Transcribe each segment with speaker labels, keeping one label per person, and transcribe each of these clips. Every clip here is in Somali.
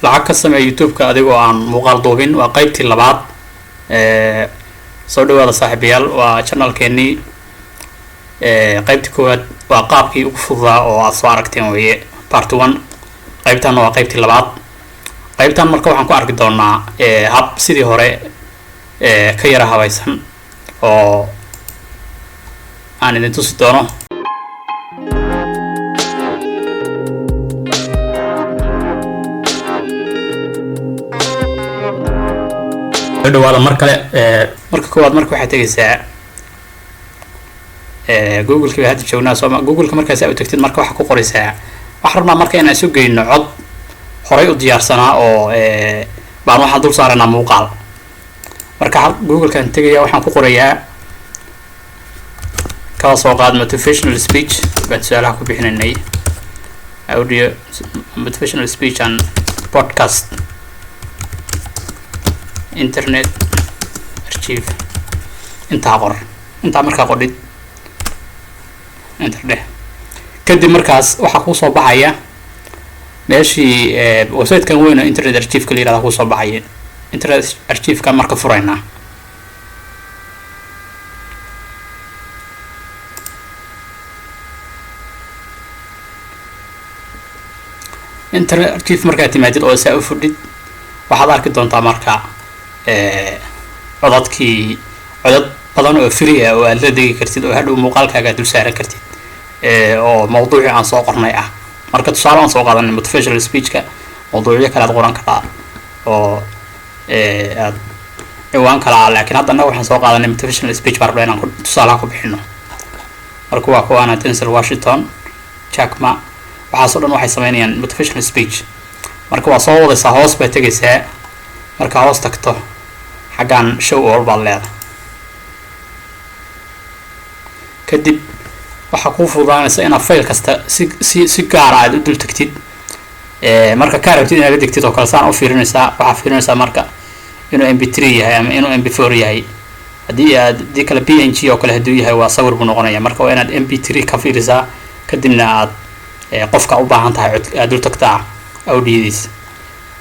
Speaker 1: lacag ka samee youtube-ka adigoo aan muuqaal duubin waa qaybtii labaad. Soo dhawaada saaxiibayaal, waa channelkeennii. Qaybtii koowaad waa qaabkii ugu fududaa oo aad soo aragteen weeye, part 1. qaybtan waa qaybtii labaad. qaybtan marka waxaan ku arki doonaa hab sidii hore ka yara habaysan oo aan idin tusi doono. dhawaada mar kale. marka koowaad marka waxaad tegaysaa google-ka baa hadda joognaa. google-ka markaas aad u tagtid marka waxaa ku qoraysaa waxaan rabnaa marka inaan isu geyno cod horay u diyaarsanaa oo baan waxaan dul saaraynaa muuqaal. marka google-kan tegaya waxaan ku qorayaa kala soo qaad motivational speech baan su'aalaha ku bixinaynay, audio motivational speech and podcast internet archive. intaa qor, intaa markaa qodhid enter dheh. kadib markaas waxaa kuu soo baxaya meeshii website-kan weyn oo internet archive-ka la yirahdo kuu soo baxaya. internet archive-ka marka furaynaa internet archive markaad timaadid oo saa u fudhid waxaad arki doontaa marka codad badan oo free ah oo aad la degi kartid oo hadhow muuqaalkaaga dul saaran kartid oo mawduucii aan soo qornay ah. marka tusaale aan soo qaadanay motivational speech-ka, mawduucyo kale aad qoran kartaa oo aad ciwaan kala ah, laakiin hadda annaga waxaan soo qaadanay motivational speech baan rabnaa inaan tusaalaha ku bixino. marka waa kuwaana Denzel Washington, Jack Ma, waxaasoo dhan waxay sameynayaan motivational speech. marka waa soo wadaysaa, hoos baad tegaysaa. marka hoos tagto xaggaan show all baad leedahay. kadib waxaa kuu fududaanaysa inaad fayl kasta si gaara aad u dul tagtid. marka kaa rabtid inaad la degtid oo kale saan u fiirinaysaa. waxaa fiirinaysaa marka inuu mp3 yahay ama inuu mp4 yahay. haddii kale png oo kale hadduu yahay waa sawir buu noqonaya. marka waa inaad mp3 ka fiirisaa, kadibna aad qofka u baahan tahay aad dul tagtaa audiyadiisa.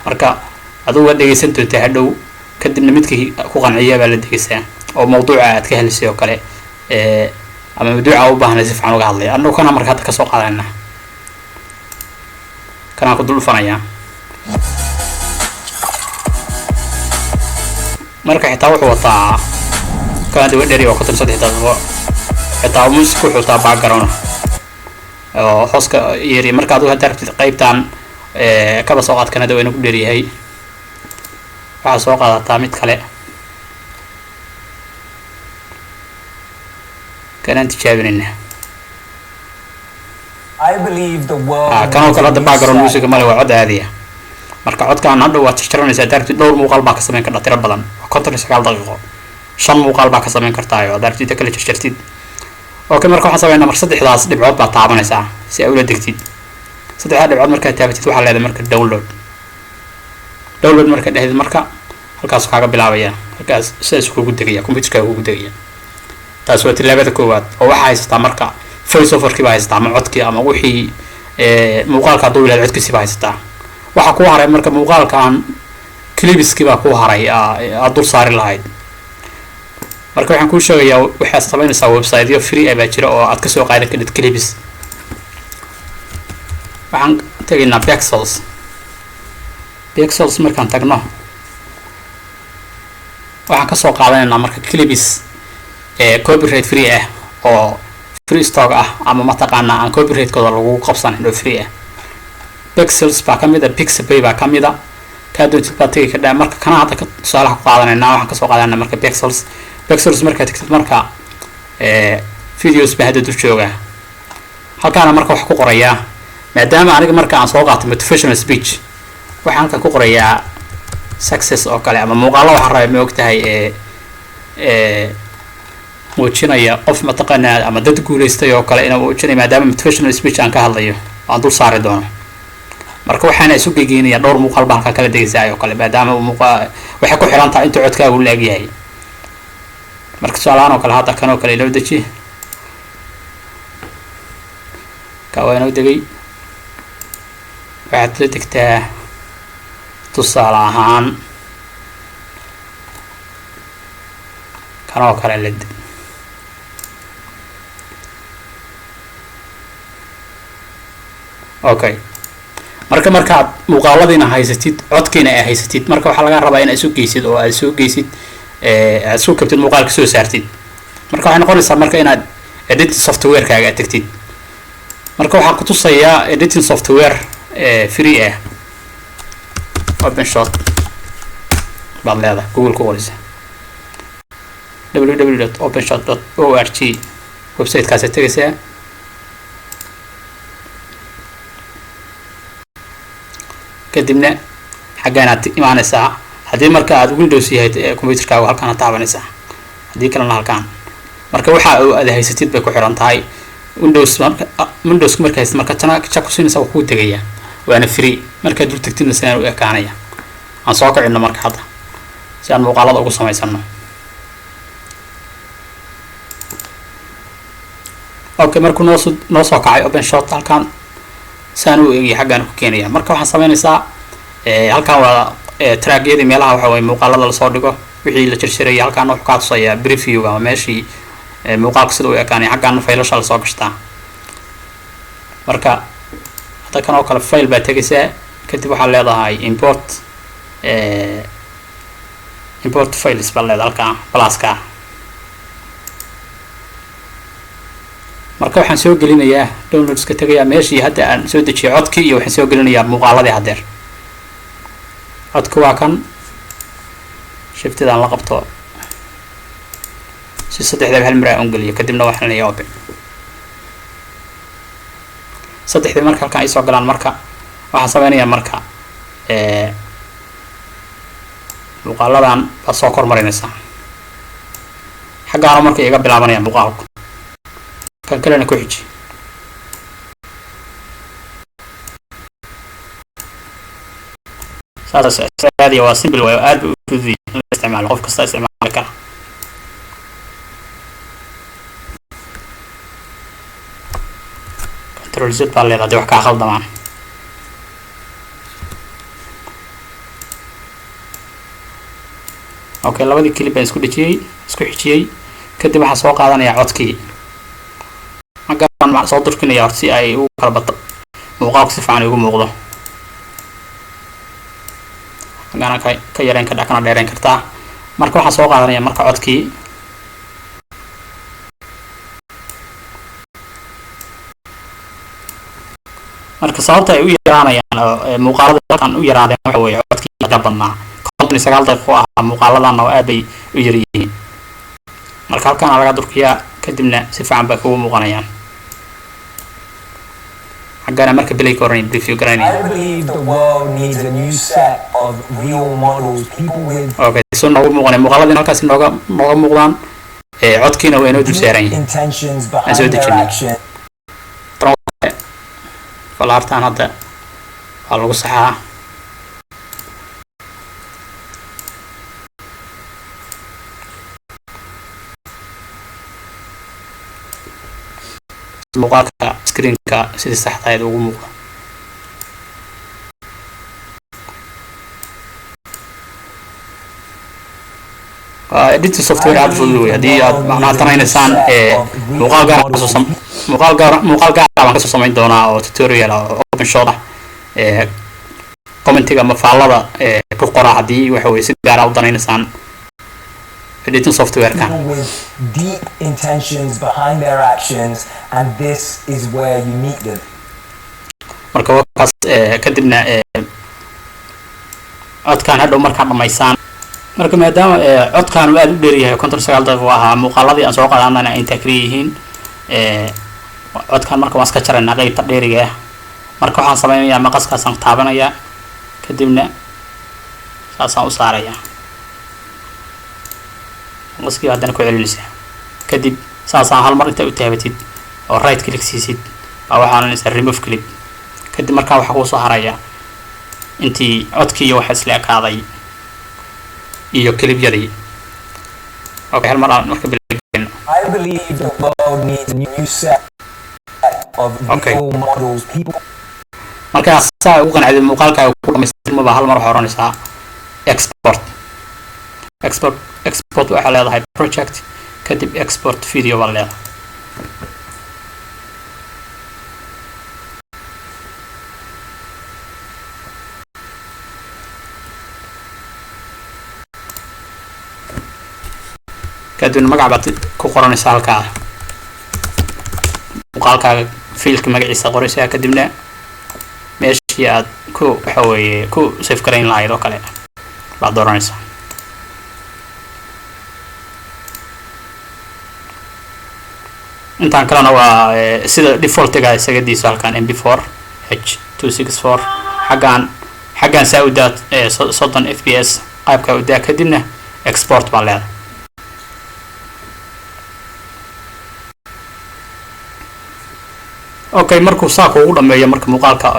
Speaker 1: marka adigu waad dhegeysan doontaa hadhow, kadibna midkii ku qanciya baa la degeysaa oo mawduuca aad ka helisay oo kale ama mawduuca u baahnay si fiican uga hadlaya. annagu kana marka hadda kasoo qaadana kanaan ku dul dhufanayaa. marka xitaa wuxuu wataa kana dawa dheri oo 3 daqiiqo. xitaa music wuxuu wataa background oo hooska yari. marka adigu hadda rabtid qaybtan kaba soo qaad kana dawa inuu ku dheeryahay, waxaa soo qaadataa mid kale kanaan tijaabinayna. kanoo kale hadda background music male, waa cod aadiya. marka codkaan hadhow waad jarjaranaysaa. darabtid dhowr muuqaal baa ka samayn kartaa tiro badan, 59 daqiiqo. 5 muuqaal baa ka samayn kartaa oo darabtid kala jarjartid. okay, marka waxaan sameynaa marka saddexdaas dhibcood baa taabanaysaa si aad ula degtid. saddexda dhibcood markaad taabatid waxaa leedahay marka download marka dhehid marka halkaas kaaga bilaabaya. halkaas sidaas kugu degaya, computerkaaga kugu degaya. taas waa tilaabada koowaad oo waxaa haysataa marka voice overkii baa haysataa ama codkii ama wixii muuqaalka hadduu ilaad codkiisii baa haysataa. waxaa kuu haray marka muuqaalkan clipskii baa kuu haray aad dul saari lahayd. marka waxaan kuu sheegayaa waxaad samaynaysaa website-yo free ah baa jira oo aad kasoo qaadan kartid clips. waxaan tegaynaa Pexels. markaan tagno waxaan kasoo qaadanaynaa marka clips copyright free ah oo free stock ah ama mataqaanaa aan copyright-kooda lagu qabsanin oo free ah. Pexels baa ka mid ah, Pixabay baa ka mid ah. kaa doontid baad tegi kadhaa. marka kana hadda tusaalaha ku qaadanaynaa. waxaan kasoo qaadanaa marka Pexels markaad tagtid marka videos baa hadda dul jooga. halkaana marka waxaa ku qorayaa, maadaama aniga marka aan soo qaatay motivational speech, waxaan halkan ku qorayaa success oo kale ama muuqaalo waxaan rabaa ma ogtahay muujinaya qof mataqaanaa ama dad guuleystay oo kale inuu muujinay, maadaama motivational speech aan ka hadlayo aan dul saari doono. marka waxaana isu gegeynaya dhowr muuqaal baan halkan kala degaysaa oo kale, maadaama waxay ku xiran tahay inta codkaagu la egyahay. marka tusaalahaan oo kale hadda kan oo kale inoo deji. ka waa inoo degay. waxaad la degtaa tusaale ahaan kanoo kale led okay markaad muuqaaladiina haysatid codkiina ay haysatid marka waxaa laga rabaa inaad isu geysid oo aad soo geysid aad soo kabtid muuqaalka soo saartid marka waxay noqonaysaa marka inaad editing software-kaaga aad tagtid marka waxaan ku tusayaa editing software free ah OpenShot baad leedahay google ku qoraysa www.openshot.org website-kaas aad tegaysaa kadibna xaggaanaad imaanaysaa haddii marka aad Windows yahay computerkaaga halkaan aad taabanaysaa haddii kalena halkaan marka waxa aad haysatid bay ku xiran tahay Windows marka haysid marka tana ku siinaysa oo ku tagaya waana free marka dul tagtidna sanad u ekaanaya aan soo kacino marka hadda si aan muuqaalada ugu samaysano okay markuu noo soo kacay OpenShot halkaan saan u eegay xaggaan ku keenaya marka waxaan sameynaysaa halkaan waa track-yadii meelaha waxa way muuqaalada la soo dhigo wixii la jarjaray halkaan wuxuu ka tusayaa preview ama meeshii muuqaalka sida uu ekaanay xaggaan faylasha la soo gashtaa marka hadda kan oo kale file baa tagaysaa kadib waxaa leedahay import files baa leedahay halkaan pluska marka waxaan soo gelinayaa downloads ka tagayaa meeshii hadda aan soo dejiyay codkii iyo waxaan soo gelinayaa muuqaaladii hadeer codku waa kan shiftidaan la qabto si saddexda hal mar aan geliyo kadibna waxaan leeyahay open saddexda marka halkaan ay soo galaan marka waxaan sameynayaa marka muuqaaladan baa soo kormarinaysaa xaggaana marka iga bilaabanaya muuqaalku kan kalena ku xiji saas saadi waa simple way aad u fudud in la isticmaalo qof kasta isticmaali kara control z baa leedahay wax ka khaldamaan okay labadii clip baan isku xijiyay kadib waxaan soo qaadanayaa codkii magaan soo durkinaya si ay ugu kala bato muuqaalku si fiican ugu muuqdo magaan ka yareen ka dhakana dheereen kartaa marka waxaan soo qaadanaya marka codkii marka sababta ay u yaraanayaan muuqaalada halkan u yaraadeen waxa weeye codkii ka badnaa 9 daqiiqo ah muuqaaladan oo aad bay u yar yihiin marka halkan laga durkiyaa kadibna si fiican bay ugu muuqanayaan xagana marka bilay koran preview garanay
Speaker 2: I believe the world needs a new set of real models, people with
Speaker 1: okay so noogu muuqanay muuqaaladii halkaas nooga muuqdaan codkiina waa inoo dul saaran yihiin
Speaker 2: intentions behind their action.
Speaker 1: falaartaan hadda waa lagu saxaa muuqaalka screenka sidii saxda ah ugu muuqda editing software aad fudud wey haddii aad macnaha tanaynaysan muuqaal gaar baan kasoo samayn doonaa oo tutorial oo OpenShot ah commentiga ama faallada ku qora haddii waxa weye si gaar ah u danaynaysaan editing software kan
Speaker 2: With deep intentions behind their actions, and this is where you meet them.
Speaker 1: marka wakaas kadibna codkaan hadhow markaan dhamaysaan marka maadaama codkaan uu aad u dheer yahay 9 daqiiqo ahaa muuqaaladii aan soo qaadanayna ay inta kaliya yihiin codkaan marka waan iska jaraynaa qaybta dheeriga ah marka waxaan sameynayaa maqaskaasaan taabanayaa kadibna saasaan u saarayaa maqaskii haddana ku celinaysaa kadib saasaan hal mar inta u taabatid oo right click siisid baa waxaan oranaysaa remove clip kadib markaa waxaa kuu soo haraya intii codkii iyo waxa isla ekaaday iyo clip-yadii okay hal mar aan marka bilaabayno
Speaker 2: I believe the world needs a new set of real models, people.
Speaker 1: marka saa ugu qanacday muuqaalkaaga ku dhamaystirmaba hal mar waxaa oranaysaa export waxaa leedahay project kadib export video baa leedahay. kadibna magac baad ku qoranaysaa halkaa muuqaalkaaga fiilka magaciisa qoraysaa kadibna meeshii aad ku waxa weeye ku save garayn lahayd oo kale baad dooranaysaa. intaan kalena waa sida defaultiga isaga diiso halkan mp4 h264 xaggan saa u daa 30 fps qaybka u daa kadibna export baa leedahay. okay markuu saa kuugu dhameeyo marka muuqaalka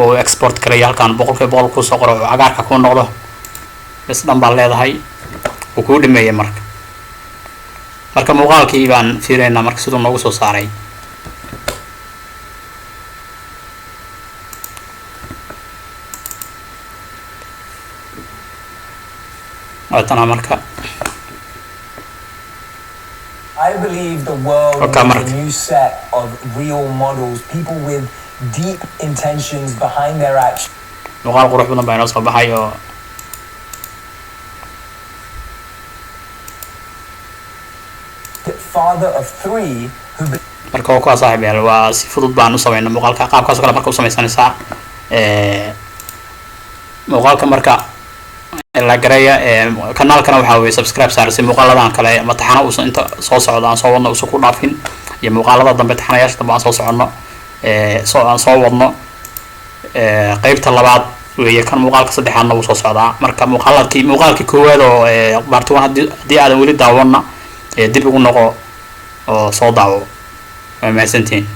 Speaker 1: oo export karaya halkan 100% ku soo qoro oo cagaarka ku noqdo bas dhan baa leedahay uu ku dhameeyay marka muuqaalkii baan fiireynaa marka sidoo noogu soo saaray. waatana marka
Speaker 2: I believe the world needs a new set of real models, people with deep intentions behind their actions.
Speaker 1: muuqaal qurux badan baa inoo soo baxay oo
Speaker 2: father of 3 who
Speaker 1: marka oo ka saaxiibay waa si fudud baan u sameeynaa muuqaalka qaabkaas oo kale marka u samaysanaysaa muuqaalka marka la gareeya kanaalkana waxa weeye subscribe saar si muuqaaladan kale ama taxana uusan inta soo socdo aan soo wadno uusan ku dhaafin iyo muuqaalada dambe taxanayaasha dambe aan soo soconno aan soo wadno qaybta labaad weeye kan muuqaalka saddexaadna wuu soo socdaa. marka muuqaalkii koowaad oo part 1 haddii aadan weli daawana dib ugu noqo oo soo daawo. waa mahadsantihiin.